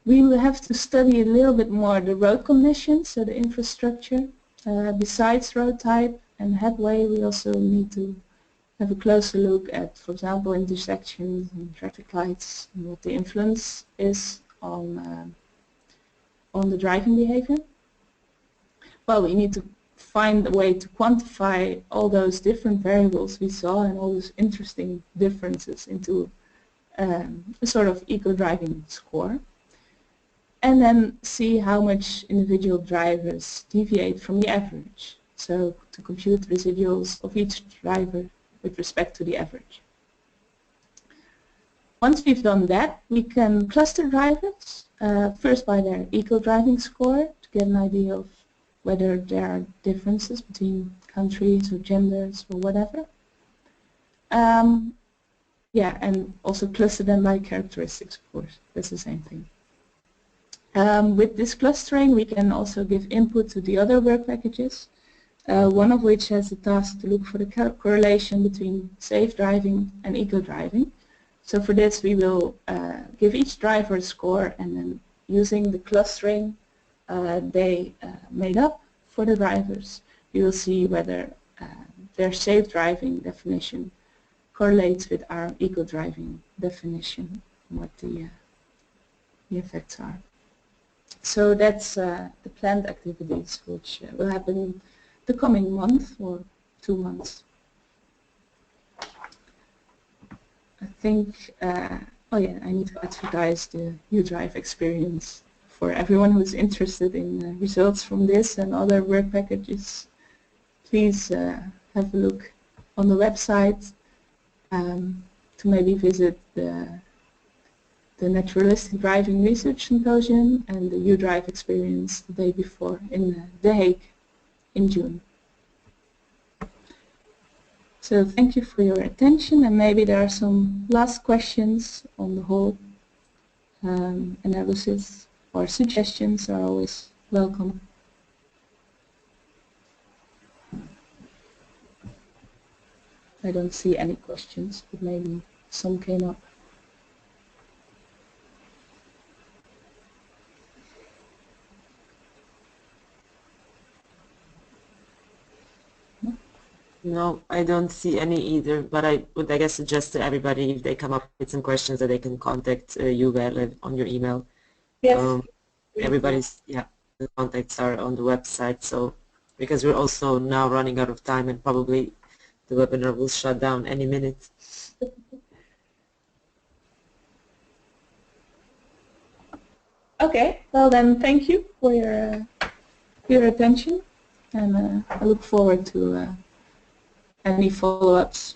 We will have to study a little bit more the road conditions, so the infrastructure. Besides road type and headway, we also need to have a closer look at, for example, intersections and traffic lights and what the influence is on the driving behavior. Well, we need to find a way to quantify all those different variables we saw and all those interesting differences into a sort of eco-driving score, and then see how much individual drivers deviate from the average. So to compute residuals of each driver with respect to the average. Once we've done that, we can cluster drivers, first by their eco-driving score to get an idea of whether there are differences between countries or genders or whatever. Yeah, and also cluster them by characteristics, of course. That's the same thing. With this clustering, we can also give input to the other work packages, one of which has the task to look for the correlation between safe driving and eco-driving. So for this, we will give each driver a score, and then using the clustering they made up for the drivers, we will see whether their safe driving definition correlates with our eco-driving definition and what the effects are. So that's the planned activities, which will happen the coming month or 2 months. I think, oh yeah, I need to advertise the UDRIVE experience for everyone who's interested in results from this and other work packages. Please have a look on the website to maybe visit the Naturalistic Driving Research Symposium and the UDRIVE experience the day before in The Hague in June. So thank you for your attention, and maybe there are some last questions on the whole analysis, or suggestions are always welcome. I don't see any questions, but maybe some came up. No, I don't see any either, but I would, I guess, suggest to everybody, if they come up with some questions, that they can contact you, Veerle, on your email. Yes. Everybody's, yeah, the contacts are on the website, so, because we're also now running out of time and probably the webinar will shut down any minute. Okay, well then, thank you for your attention, and I look forward to any follow-ups.